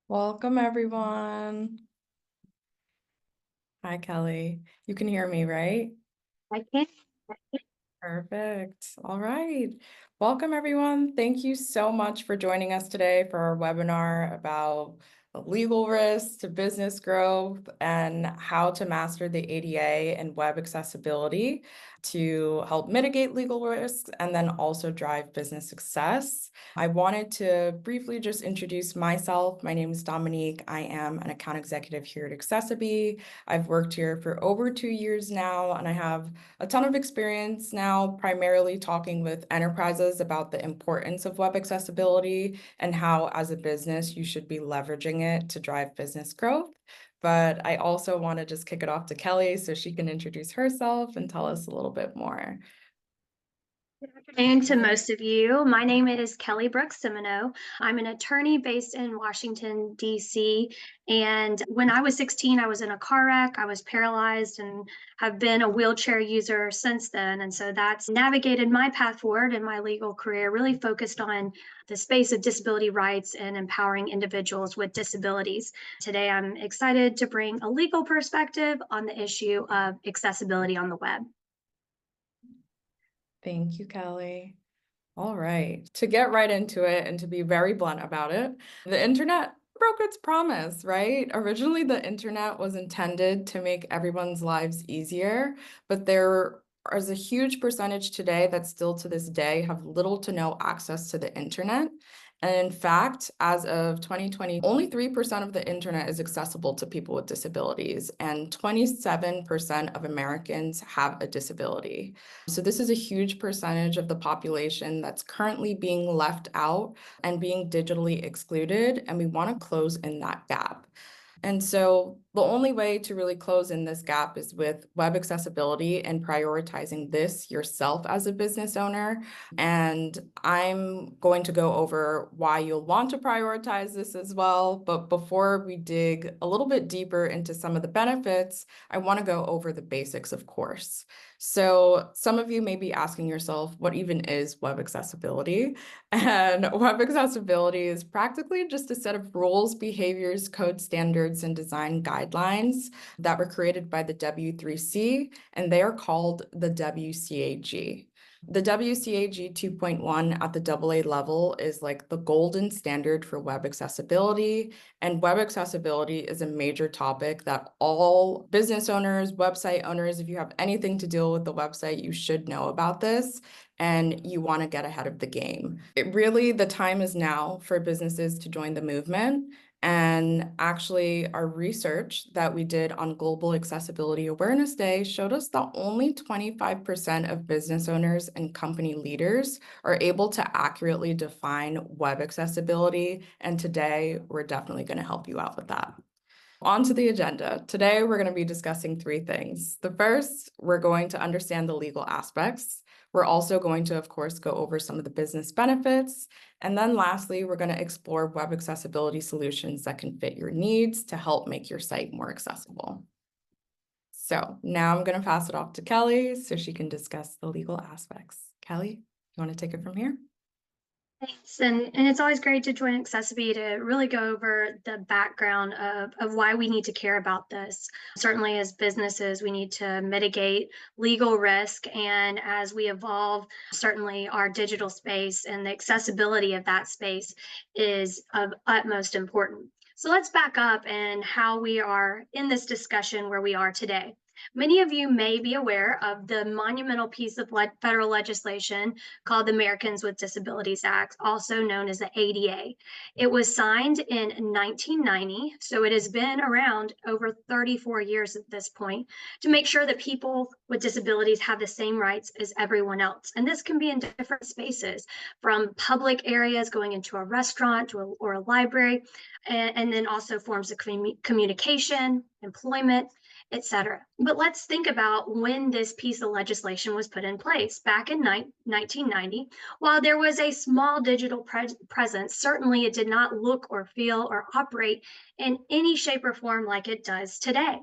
Welcome, everyone. Hi, Kelly. You can hear me, right? I can. Perfect. All right. Welcome, everyone. Thank you so much for joining us today for our webinar about legal risks to business growth and how to master the ADA and web accessibility to help mitigate legal risks and then also drive business success. I wanted to briefly just introduce myself. My name is Dominique. I am an account executive here at Accessibility. I've worked here for over 2 years now, and I have a ton of experience now, primarily talking with enterprises about the importance of web accessibility and how, as a business, you should be leveraging it to drive business growth. But I also want to just kick it off to Kelly so she can introduce herself and tell us a little bit more. Good afternoon to most of you. My name is Kelly Brooks Semino. I'm an attorney based in Washington, D.C. And when I was 16, I was in a car wreck. I was paralyzed and have been a wheelchair user since then. And so that's navigated my path forward in my legal career, really focused on the space of disability rights and empowering individuals with disabilities. Today, I'm excited to bring a legal perspective on the issue of accessibility on the web. Thank you, Kelly. All right. To get right into it and to be very blunt about it, the internet broke its promise, right? Originally, the internet was intended to make everyone's lives easier, but there is a huge percentage today that still to this day have little to no access to the internet. And in fact, as of 2020, only 3% of the internet is accessible to people with disabilities, and 27% of Americans have a disability. So this is a huge percentage of the population that's currently being left out and being digitally excluded, and we want to close in that gap. And so the only way to really close in this gap is with web accessibility and prioritizing this yourself as a business owner. And I'm going to go over why you'll want to prioritize this as well. But before we dig a little bit deeper into some of the benefits, I want to go over the basics, of course. So some of you may be asking yourself, what even is web accessibility? And web accessibility is practically just a set of rules, behaviors, code standards, and design guidelines that were created by the W3C, and they are called the WCAG. The WCAG 2.1 at the AA level is like the golden standard for web accessibility. And web accessibility is a major topic that all business owners, website owners, if you have anything to deal with the website, you should know about this and you want to get ahead of the game. The time is now for businesses to join the movement. And actually, our research that we did on Global Accessibility Awareness Day showed us that only 25% of business owners and company leaders are able to accurately define web accessibility. And today, we're definitely going to help you out with that. On to the agenda. Today, we're going to be discussing three things. The first, we're going to understand the legal aspects. We're also going to, of course, go over some of the business benefits. And then lastly, we're going to explore web accessibility solutions that can fit your needs to help make your site more accessible. So now I'm going to pass it off to Kelly so she can discuss the legal aspects. Kelly, you want to take it from here? Thanks. And it's always great to join Accessibility to really go over the background of why we need to care about this. Certainly, as businesses, we need to mitigate legal risk. And as we evolve, certainly our digital space and the accessibility of that space is of utmost importance. So let's back up and how we are in this discussion where we are today. Many of you may be aware of the monumental piece of federal legislation called the Americans with Disabilities Act, also known as the ADA. It was signed in 1990, so it has been around over 34 years at this point to make sure that people with disabilities have the same rights as everyone else. And this can be in different spaces, from public areas going into a restaurant or a library, and then also forms of communication, employment, etc. But let's think about when this piece of legislation was put in place. Back in 1990, while there was a small digital presence, certainly it did not look or feel or operate in any shape or form like it does today.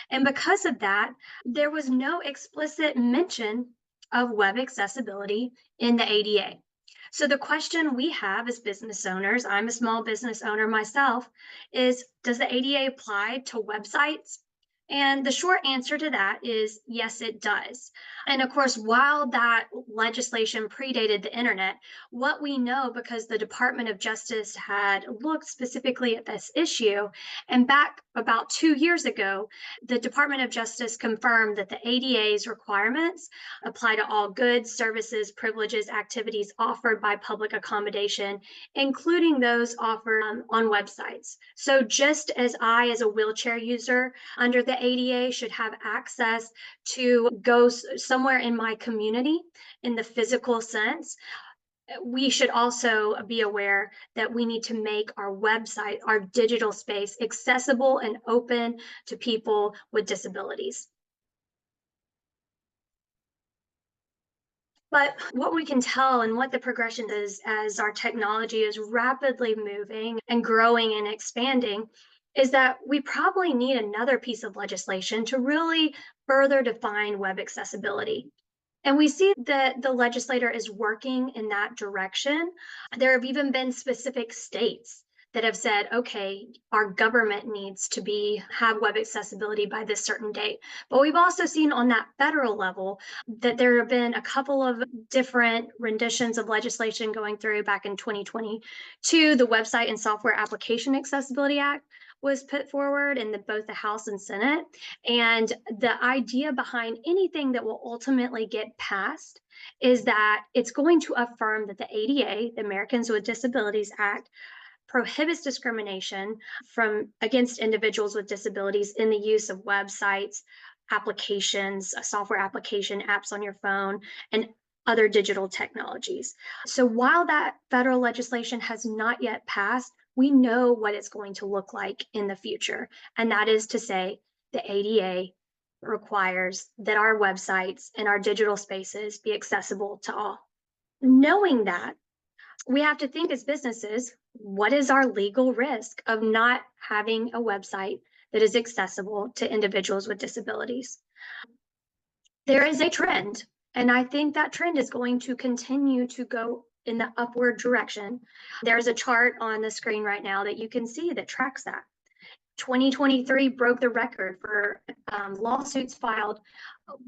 And because of that, there was no explicit mention of web accessibility in the ADA. So the question we have as business owners, I'm a small business owner myself, is does the ADA apply to websites? And the short answer to that is yes, it does. And of course, while that legislation predated the internet, what we know, because the Department of Justice had looked specifically at this issue, and back about 2 years ago, the Department of Justice confirmed that the ADA's requirements apply to all goods, services, privileges, activities offered by public accommodation, including those offered on websites. So, just as I, as a wheelchair user under the ADA, should have access to go somewhere in my community in the physical sense, we should also be aware that we need to make our website, our digital space, accessible and open to people with disabilities. But what we can tell and what the progression is as our technology is rapidly moving and growing and expanding is that we probably need another piece of legislation to really further define web accessibility. And we see that the legislator is working in that direction. There have even been specific states that have said, okay, our government needs to have web accessibility by this certain date. But we've also seen on that federal level that there have been a couple of different renditions of legislation going through. Back in 2022, the Website and Software Application Accessibility Act was put forward in both the House and Senate. And the idea behind anything that will ultimately get passed is that it's going to affirm that the ADA, the Americans with Disabilities Act, prohibits discrimination against individuals with disabilities in the use of websites, applications, software application, apps on your phone, and other digital technologies. So while that federal legislation has not yet passed, we know what it's going to look like in the future. And that is to say, the ADA requires that our websites and our digital spaces be accessible to all. Knowing that, we have to think as businesses, what is our legal risk of not having a website that is accessible to individuals with disabilities? There is a trend, and I think that trend is going to continue to go in the upward direction. There's a chart on the screen right now that you can see that tracks that. 2023 broke the record for lawsuits filed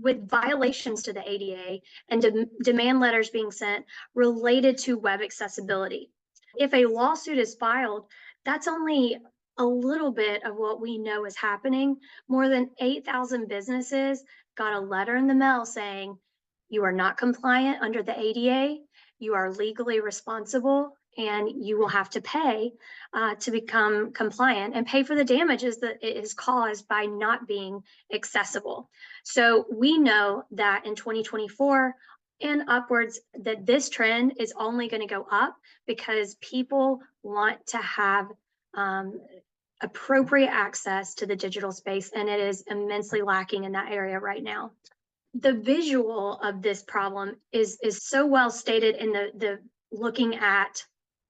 with violations to the ADA and demand letters being sent related to web accessibility. If a lawsuit is filed, that's only a little bit of what we know is happening. More than 8,000 businesses got a letter in the mail saying, you are not compliant under the ADA, you are legally responsible, and you will have to pay to become compliant and pay for the damages that it is caused by not being accessible. So we know that in 2024 and upwards, that this trend is only going to go up because people want to have appropriate access to the digital space, and it is immensely lacking in that area right now. The visual of this problem is so well stated in the looking at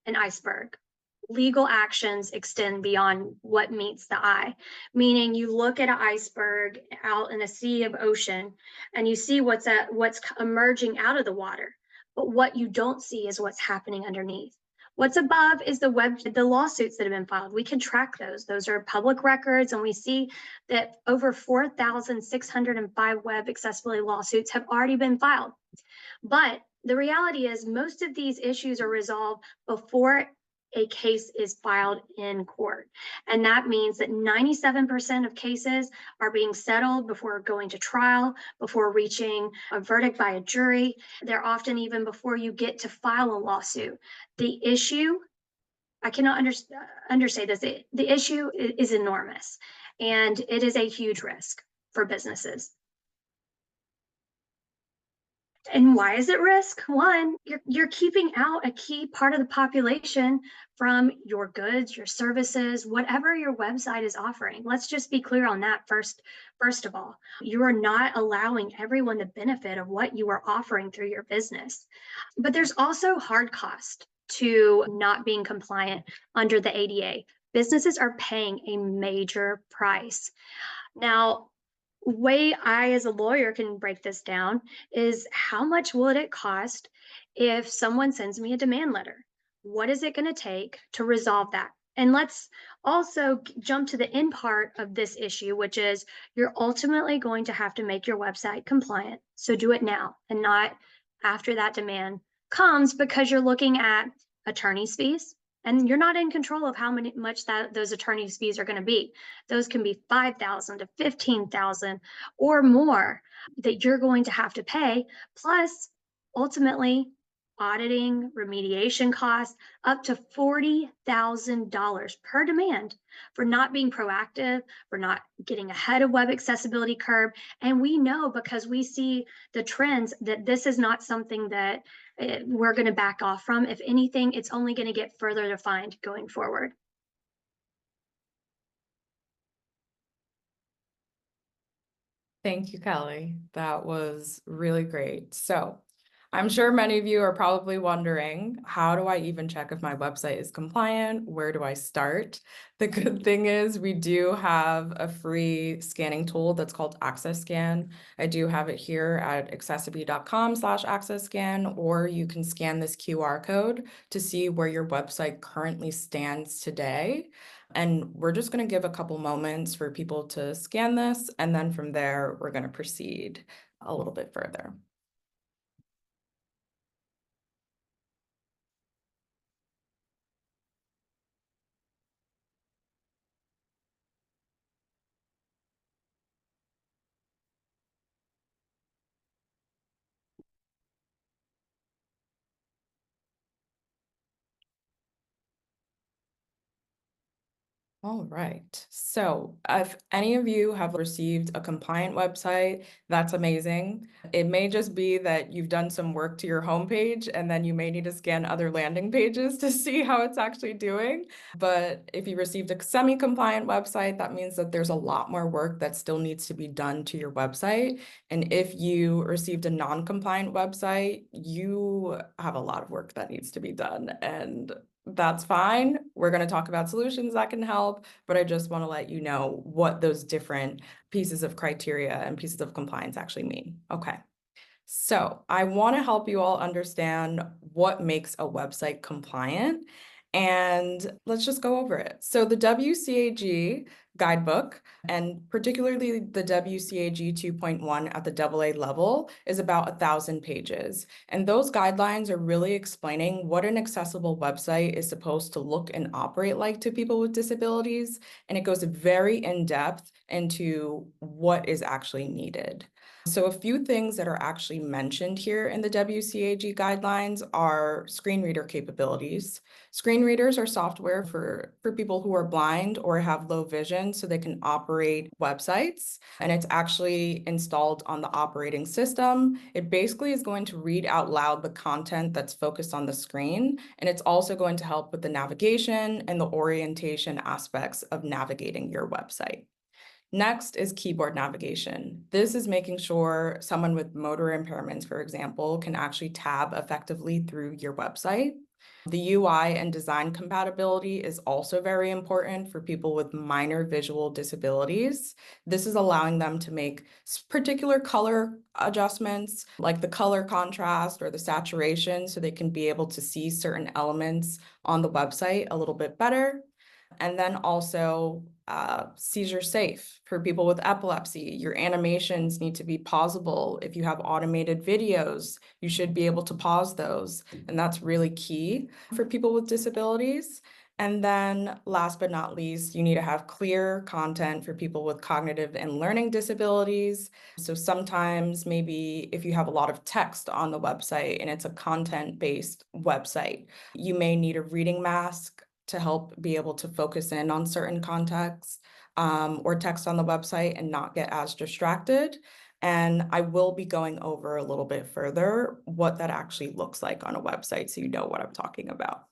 an iceberg. Legal actions extend beyond what meets the eye, meaning you look at an iceberg out in a sea of ocean and you see what's emerging out of the water, but what you don't see is what's happening underneath. What's above is the lawsuits that have been filed. We can track those. Those are public records, and we see that over 4,605 web accessibility lawsuits have already been filed. But the reality is most of these issues are resolved before a case is filed in court. And that means that 97% of cases are being settled before going to trial, before reaching a verdict by a jury. They're often even before you get to file a lawsuit. The issue, I cannot understate this, the issue is enormous, and it is a huge risk for businesses. And why is it risk? One, you're keeping out a key part of the population from your goods, your services, whatever your website is offering. Let's just be clear on that first of all. You are not allowing everyone the benefit of what you are offering through your business. But there's also hard cost to not being compliant under the ADA. Businesses are paying a major price. Now, way I, as a lawyer, can break this down is how much would it cost if someone sends me a demand letter? What is it going to take to resolve that? And let's also jump to the end part of this issue, which is you're ultimately going to have to make your website compliant. So do it now and not after that demand comes, because you're looking at attorney's fees and you're not in control of how much that those attorney's fees are going to be. Those can be 5,000 to 15,000 or more that you're going to have to pay, plus ultimately auditing, remediation costs, up to $40,000 per demand for not being proactive, for not getting ahead of web accessibility curve. And we know, because we see the trends, that this is not something that we're going to back off from. If anything, it's only going to get further defined going forward. Thank you, Kelly. That was really great. So I'm sure many of you are probably wondering, how do I even check if my website is compliant? Where do I start? The good thing is we do have a free scanning tool that's called Access Scan. I do have it here at accessibility.com/accessscan, or you can scan this QR code to see where your website currently stands today. And we're just going to give a couple moments for people to scan this, and then from there, we're going to proceed a little bit further. All right. So if any of you have received a compliant website, that's amazing. It may just be that you've done some work to your homepage and then you may need to scan other landing pages to see how it's actually doing. But if you received a semi-compliant website, that means that there's a lot more work that still needs to be done to your website. And if you received a non-compliant website, you have a lot of work that needs to be done. And that's fine. We're going to talk about solutions that can help, but I just want to let you know what those different pieces of criteria and pieces of compliance actually mean. Okay. So I want to help you all understand what makes a website compliant, and let's just go over it. So the WCAG guidebook, and particularly the WCAG 2.1 at the AA level, is about 1,000 pages. And those guidelines are really explaining what an accessible website is supposed to look and operate like to people with disabilities. And it goes very in depth into what is actually needed. So a few things that are actually mentioned here in the WCAG guidelines are screen reader capabilities. Screen readers are software for people who are blind or have low vision so they can operate websites. And it's actually installed on the operating system. It basically is going to read out loud the content that's focused on the screen. And it's also going to help with the navigation and the orientation aspects of navigating your website. Next is keyboard navigation. This is making sure someone with motor impairments, for example, can actually tab effectively through your website. The UI and design compatibility is also very important for people with minor visual disabilities. This is allowing them to make particular color adjustments, like the color contrast or the saturation, so they can be able to see certain elements on the website a little bit better. And then also seizure safe for people with epilepsy. Your animations need to be pausable. If you have automated videos, you should be able to pause those. And that's really key for people with disabilities. And then last but not least, you need to have clear content for people with cognitive and learning disabilities. So sometimes maybe if you have a lot of text on the website and it's a content-based website, you may need a reading mask to help be able to focus in on certain contexts or text on the website and not get as distracted. And I will be going over a little bit further what that actually looks like on a website so you know what I'm talking about.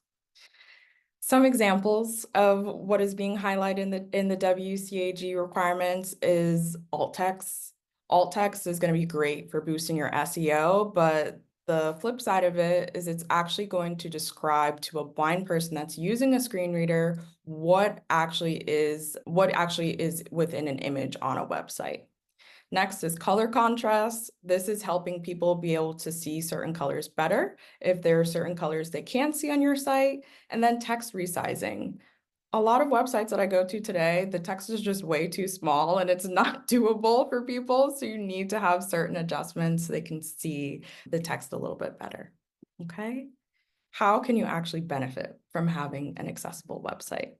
Some examples of what is being highlighted in the WCAG requirements is alt text. Alt text is going to be great for boosting your SEO, but the flip side of it is it's actually going to describe to a blind person that's using a screen reader what actually is within an image on a website. Next is color contrast. This is helping people be able to see certain colors better if there are certain colors they can't see on your site. And then text resizing. A lot of websites that I go to today, the text is just way too small and it's not doable for people. So you need to have certain adjustments so they can see the text a little bit better. Okay. How can you actually benefit from having an accessible website?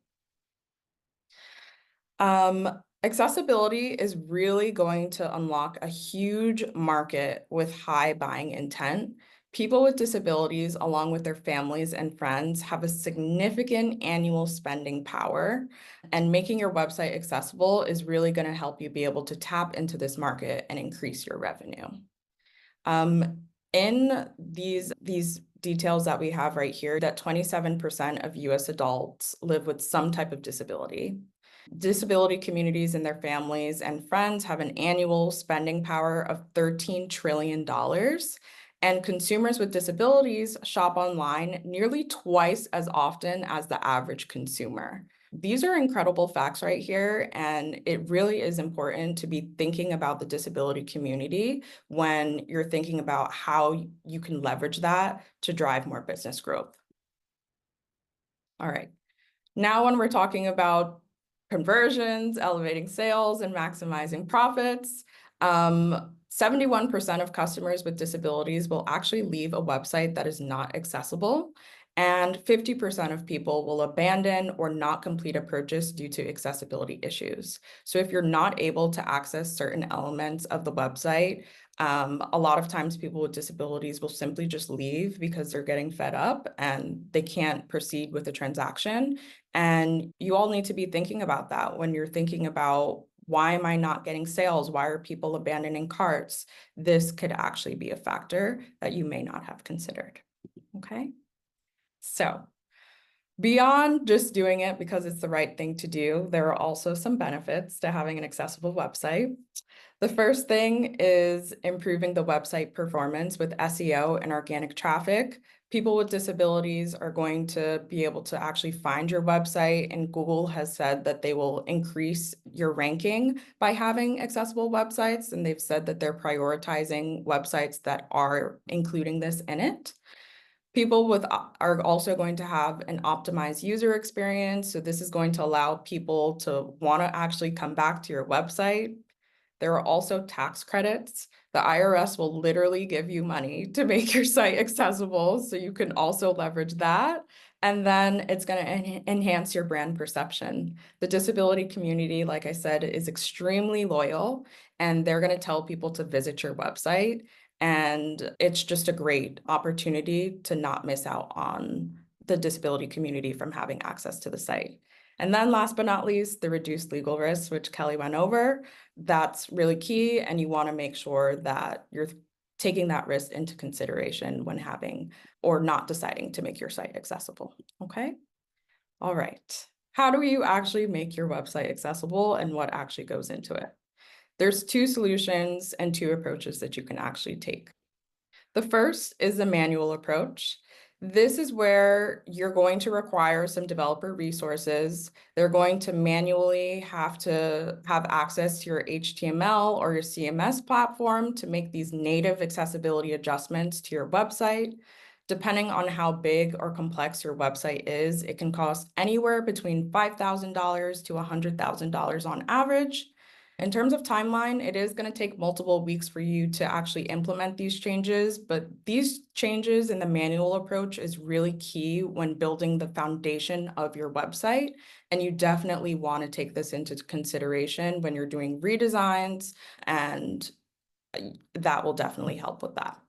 Accessibility is really going to unlock a huge market with high buying intent. People with disabilities, along with their families and friends, have a significant annual spending power, and making your website accessible is really going to help you be able to tap into this market and increase your revenue. In these details that we have right here, that 27% of US adults live with some type of disability. Disability communities and their families and friends have an annual spending power of $13 trillion. And consumers with disabilities shop online nearly twice as often as the average consumer. These are incredible facts right here, and it really is important to be thinking about the disability community when you're thinking about how you can leverage that to drive more business growth. All right. Now, when we're talking about conversions, elevating sales, and maximizing profits, 71% of customers with disabilities will actually leave a website that is not accessible, and 50% of people will abandon or not complete a purchase due to accessibility issues. So if you're not able to access certain elements of the website, a lot of times people with disabilities will simply just leave because they're getting fed up and they can't proceed with the transaction. And you all need to be thinking about that when you're thinking about, why am I not getting sales? Why are people abandoning carts? This could actually be a factor that you may not have considered. Okay. So beyond just doing it because it's the right thing to do, there are also some benefits to having an accessible website. The first thing is improving the website performance with SEO and organic traffic. People with disabilities are going to be able to actually find your website, and Google has said that they will increase your ranking by having accessible websites, and they've said that they're prioritizing websites that are including this in it. People with are also going to have an optimized user experience. So this is going to allow people to want to actually come back to your website. There are also tax credits. The IRS will literally give you money to make your site accessible, so you can also leverage that. And then it's going to enhance your brand perception. The disability community, like I said, is extremely loyal, and they're going to tell people to visit your website. And it's just a great opportunity to not miss out on the disability community from having access to the site. And then last but not least, the reduced legal risks, which Kelly went over. That's really key, and you want to make sure that you're taking that risk into consideration when having or not deciding to make your site accessible. Okay. All right. How do you actually make your website accessible, and what actually goes into it? There's two solutions and two approaches that you can actually take. The first is the manual approach. This is where you're going to require some developer resources. They're going to manually have to have access to your HTML or your CMS platform to make these native accessibility adjustments to your website. Depending on how big or complex your website is, it can cost anywhere between $5,000 to $100,000 on average. In terms of timeline, it is going to take multiple weeks for you to actually implement these changes, but these changes in the manual approach is really key when building the foundation of your website. And you definitely want to take this into consideration when you're doing redesigns, and that will definitely help with that.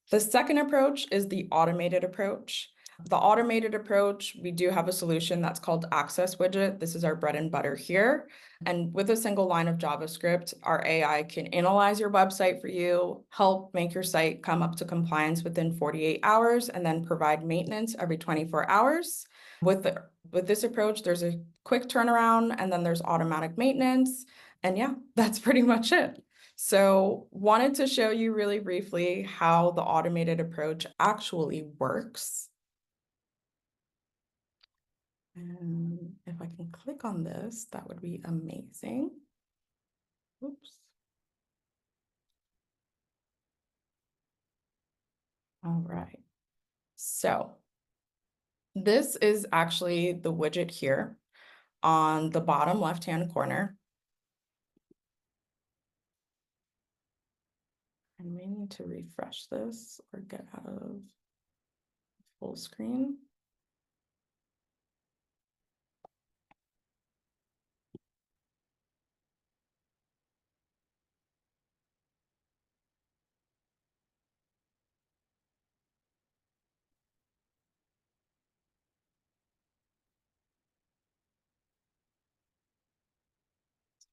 The second approach is the automated approach. The automated approach, we do have a solution that's called Access Widget. This is our bread and butter here. And with a single line of JavaScript, our AI can analyze your website for you, help make your site come up to compliance within 48 hours, and then provide maintenance every 24 hours. With this approach, there's a quick turnaround, and then there's automatic maintenance. And yeah, that's pretty much it. So wanted to show you really briefly how the automated approach actually works. And if I can click on this, that would be amazing. Oops. All right. So this is actually the widget here on the bottom left-hand corner. I may need to refresh this or get out of full screen.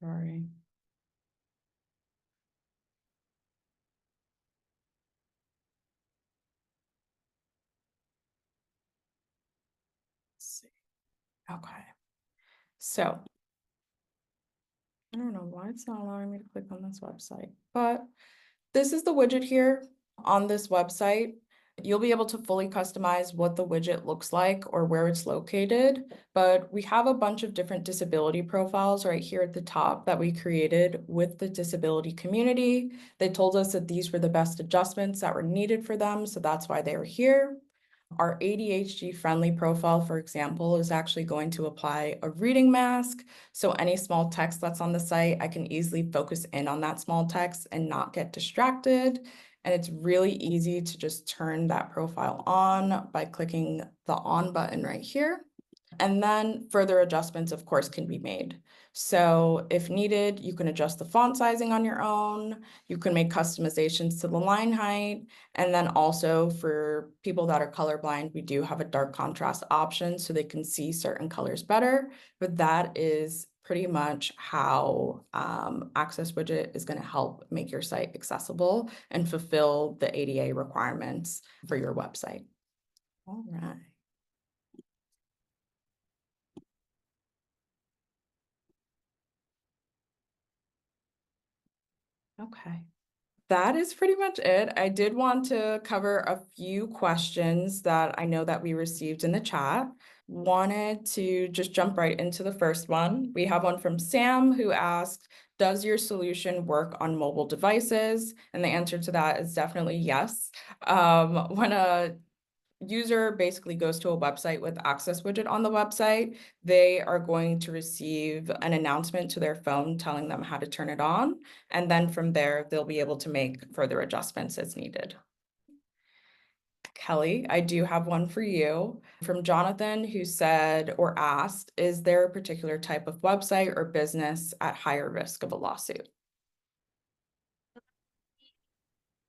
Sorry. Let's see. Okay. So I don't know why it's not allowing me to click on this website, but this is the widget here on this website. You'll be able to fully customize what the widget looks like or where it's located, but we have a bunch of different disability profiles right here at the top that we created with the disability community. They told us that these were the best adjustments that were needed for them, so that's why they were here. Our ADHD friendly profile, for example, is actually going to apply a reading mask. So any small text that's on the site, I can easily focus in on that small text and not get distracted. And it's really easy to just turn that profile on by clicking the on button right here. And then further adjustments, of course, can be made. So if needed, you can adjust the font sizing on your own. You can make customizations to the line height. And then also for people that are colorblind, we do have a dark contrast option so they can see certain colors better. But that is pretty much how Access Widget is going to help make your site accessible and fulfill the ADA requirements for your website. All right. Okay. That is pretty much it. I did want to cover a few questions that I know that we received in the chat. Wanted to just jump right into the first one. We have one from Sam who asked, does your solution work on mobile devices? And the answer to that is definitely yes. When a user basically goes to a website with Access Widget on the website, they are going to receive an announcement to their phone telling them how to turn it on. And then from there, they'll be able to make further adjustments as needed. Kelly, I do have one for you from Jonathan, who said or asked, is there a particular type of website or business at higher risk of a lawsuit?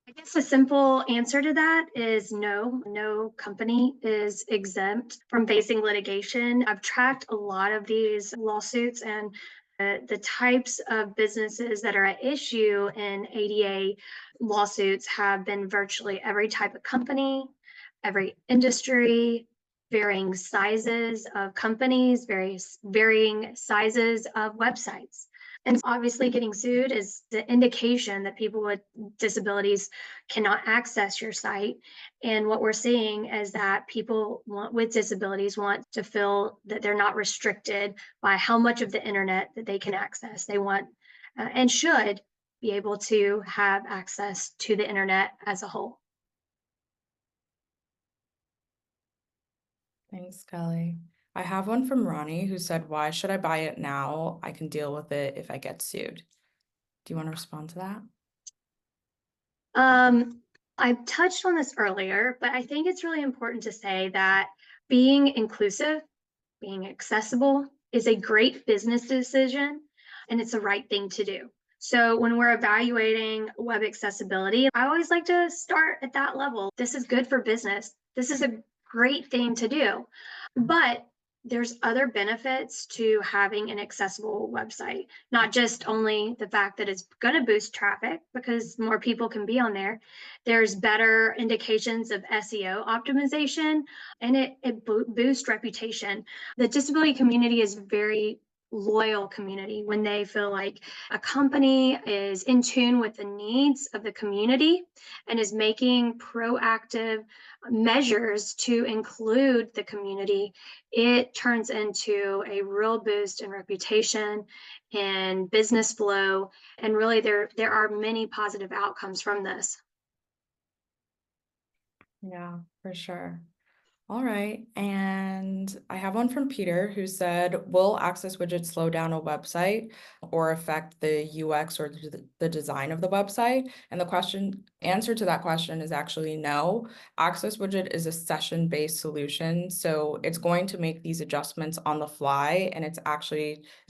I guess a simple answer to that is no, no company is exempt from facing litigation. I've tracked a lot of these lawsuits, and the types of businesses that are at issue in ADA lawsuits have been virtually every type of company, every industry, varying sizes of companies, various varying sizes of websites. And obviously, getting sued is the indication that people with disabilities cannot access your site. And what we're seeing is that people with disabilities want to feel that they're not restricted by how much of the internet that they can access. They want and should be able to have access to the internet as a whole. Thanks, Kelly. I have one from Ronnie who said, why should I buy it now? I can deal with it if I get sued. Do you want to respond to that? I touched on this earlier, but I think it's really important to say that being inclusive, being accessible is a great business decision, and it's the right thing to do. So when we're evaluating web accessibility, I always like to start at that level. This is good for business. This is a great thing to do. But there's other benefits to having an accessible website, not just only the fact that it's going to boost traffic because more people can be on there. There's better indications of SEO optimization, and it boosts reputation. The disability community is very loyal community when they feel like a company is in tune with the needs of the community and is making proactive measures to include the community. It turns into a real boost in reputation and business flow, and really there are many positive outcomes from this. Yeah, for sure. All right. And I have one from Peter who said, will Access widget slow down a website or affect the UX or the design of the website? And the answer to that question is actually no. Access widget is a session-based solution. So it's going to make these adjustments on the fly, and it's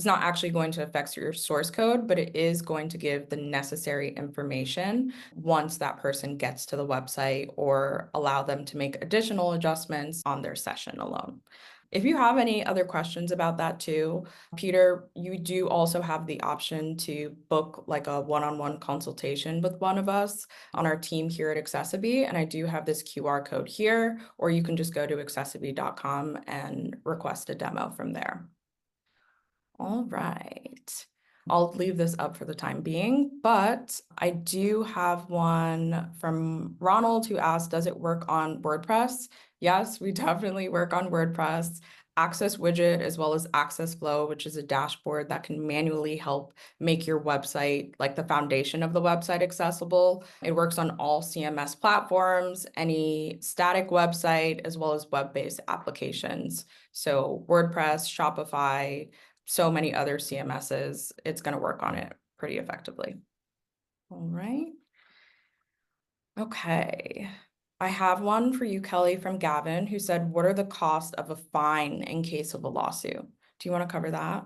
not actually going to affect your source code, but it is going to give the necessary information once that person gets to the website or allow them to make additional adjustments on their session alone. If you have any other questions about that too, Peter, you do also have the option to book like a one-on-one consultation with one of us on our team here at Accessibility. And I do have this QR code here, or you can just go to accessibility.com and request a demo from there. All right. I'll leave this up for the time being, but I do have one from Ronald who asked, does it work on WordPress? Yes, we definitely work on WordPress. Access widget as well as Access Flow, which is a dashboard that can manually help make your website, like the foundation of the website, accessible. It works on all CMS platforms, any static website, as well as web-based applications. So WordPress, Shopify, so many other CMSs, it's going to work on it pretty effectively. All right. Okay. I have one for you, Kelly, from Gavin, who said, what are the costs of a fine in case of a lawsuit? Do you want to cover that?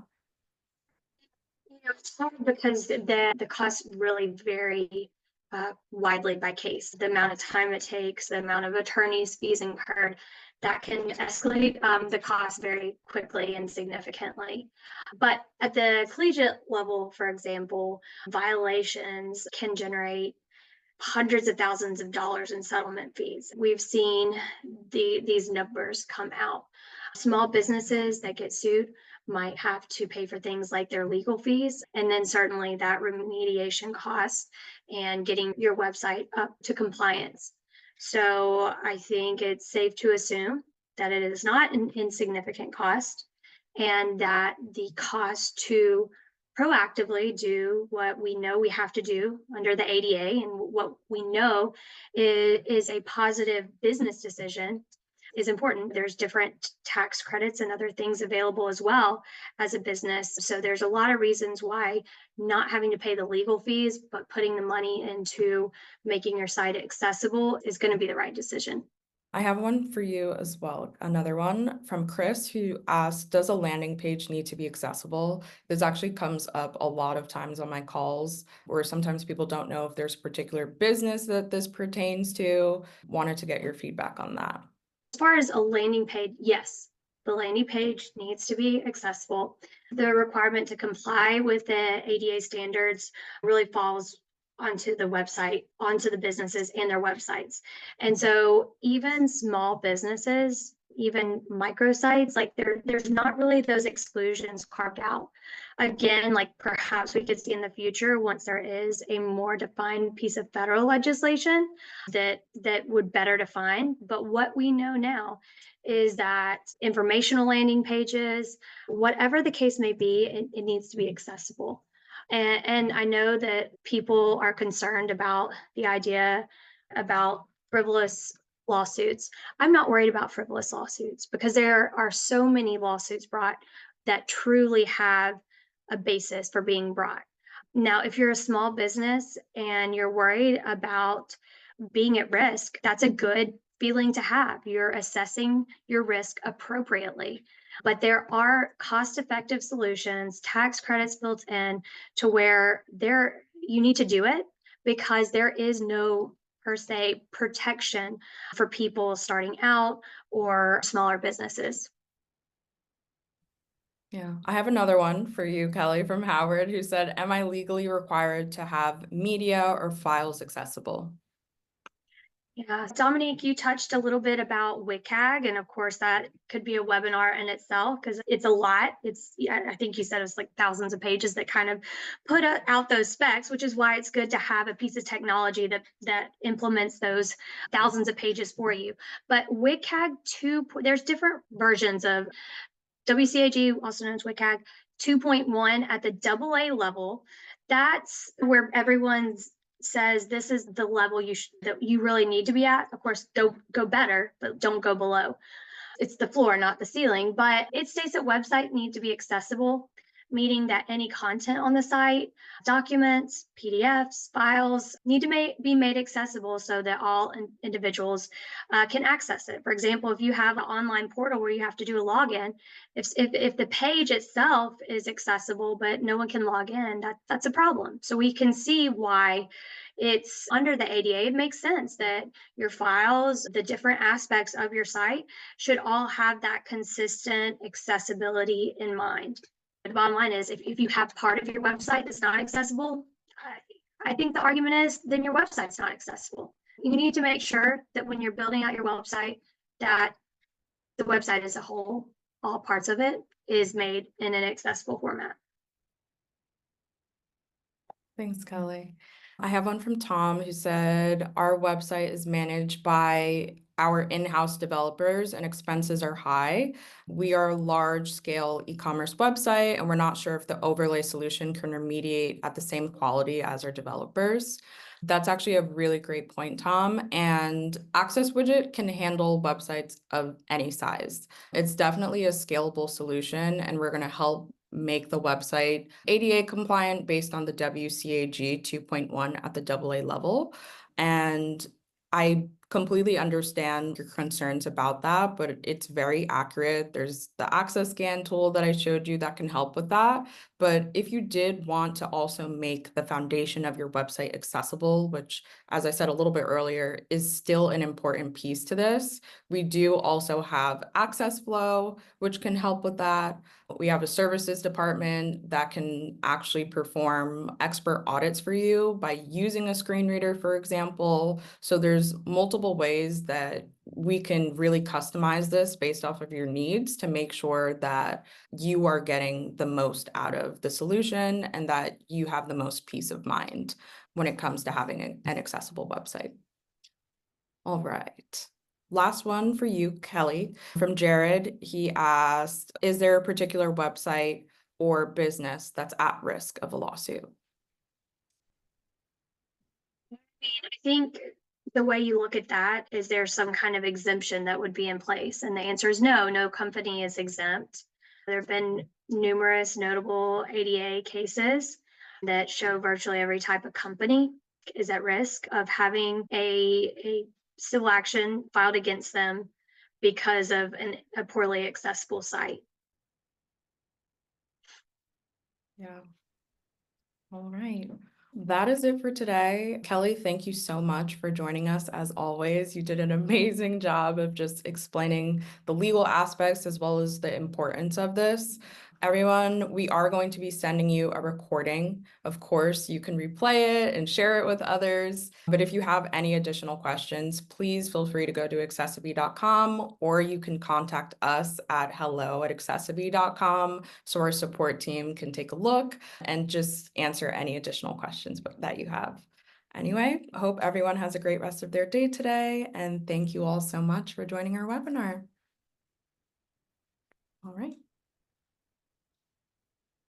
It's hard because the costs really vary widely by case. The amount of time it takes, the amount of attorney's fees incurred, that can escalate the cost very quickly and significantly. But at the collegiate level, for example, violations can generate hundreds of thousands of dollars in settlement fees. We've seen these numbers come out. Small businesses that get sued might have to pay for things like their legal fees, and then certainly that remediation cost and getting your website up to compliance. So I think it's safe to assume that it is not an insignificant cost, and that the cost to proactively do what we know we have to do under the ADA and what we know is a positive business decision is important. There's different tax credits and other things available as well as a business. So there's a lot of reasons why not having to pay the legal fees, but putting the money into making your site accessible is going to be the right decision. I have one for you as well. Another one from Chris who asked, does a landing page need to be accessible? This actually comes up a lot of times on my calls, where sometimes people don't know if there's a particular business that this pertains to. Wanted to get your feedback on that. As far as a landing page, yes, the landing page needs to be accessible. The requirement to comply with the ADA standards really falls onto the website, onto the businesses and their websites. And so even small businesses, even microsites, like there's not really those exclusions carved out. Again, like perhaps we could see in the future, once there is a more defined piece of federal legislation that would better define. But what we know now is that informational landing pages, whatever the case may be, it needs to be accessible. And I know that people are concerned about the idea about frivolous lawsuits. I'm not worried about frivolous lawsuits because there are so many lawsuits brought that truly have a basis for being brought. Now, if you're a small business and you're worried about being at risk, that's a good feeling to have. You're assessing your risk appropriately. But there are cost-effective solutions, tax credits built in to where you need to do it because there is no per se protection for people starting out or smaller businesses. Yeah, I have another one for you, Kelly, from Howard, who said, am I legally required to have media or files accessible? Yeah, Dominique, you touched a little bit about WCAG, and of course that could be a webinar in itself because it's a lot. I think you said it's like thousands of pages that kind of put out those specs, which is why it's good to have a piece of technology that implements those thousands of pages for you. But WCAG 2, there's different versions of WCAG, also known as WCAG 2.1 at the AA level. That's where everyone's says this is the level that you really need to be at. Of course, don't go better, but don't go below. It's the floor, not the ceiling, but it states that website need to be accessible, meaning that any content on the site, documents, PDFs, files need to be made accessible so that all individuals can access it. For example, if you have an online portal where you have to do a login, if the page itself is accessible but no one can log in, that's a problem. So we can see why it's under the ADA. It makes sense that your files, the different aspects of your site should all have that consistent accessibility in mind. The bottom line is if you have part of your website that's not accessible, I think the argument is then your website's not accessible. You need to make sure that when you're building out your website, that the website as a whole, all parts of it, is made in an accessible format. Thanks, Kelly. I have one from Tom who said, our website is managed by our in-house developers and expenses are high. We are a large-scale e-commerce website and we're not sure if the overlay solution can remediate at the same quality as our developers. That's actually a really great point, Tom. And Access Widget can handle websites of any size. It's definitely a scalable solution, and we're going to help make the website ADA compliant based on the WCAG 2.1 at the AA level. And I completely understand your concerns about that, but it's very accurate. There's the access scan tool that I showed you that can help with that. But if you did want to also make the foundation of your website accessible, which, as I said a little bit earlier, is still an important piece to this, we do also have Access Flow, which can help with that. We have a services department that can actually perform expert audits for you by using a screen reader, for example. So there's multiple ways that we can really customize this based off of your needs to make sure that you are getting the most out of the solution and that you have the most peace of mind when it comes to having an accessible website. All right. Last one for you, Kelly, from Jared. He asked, is there a particular website or business that's at risk of a lawsuit? I think the way you look at that is there some kind of exemption that would be in place? And the answer is no, no company is exempt. There have been numerous notable ADA cases that show virtually every type of company is at risk of having a civil action filed against them because of a poorly accessible site. Yeah. All right. That is it for today. Kelly, thank you so much for joining us as always. You did an amazing job of just explaining the legal aspects as well as the importance of this. Everyone, we are going to be sending you a recording. Of course, you can replay it and share it with others. But if you have any additional questions, please feel free to go to accessiBe.com, or you can contact us at hello@accessiBe.com so our support team can take a look and just answer any additional questions that you have. Anyway, I hope everyone has a great rest of their day today, and thank you all so much for joining our webinar. All right.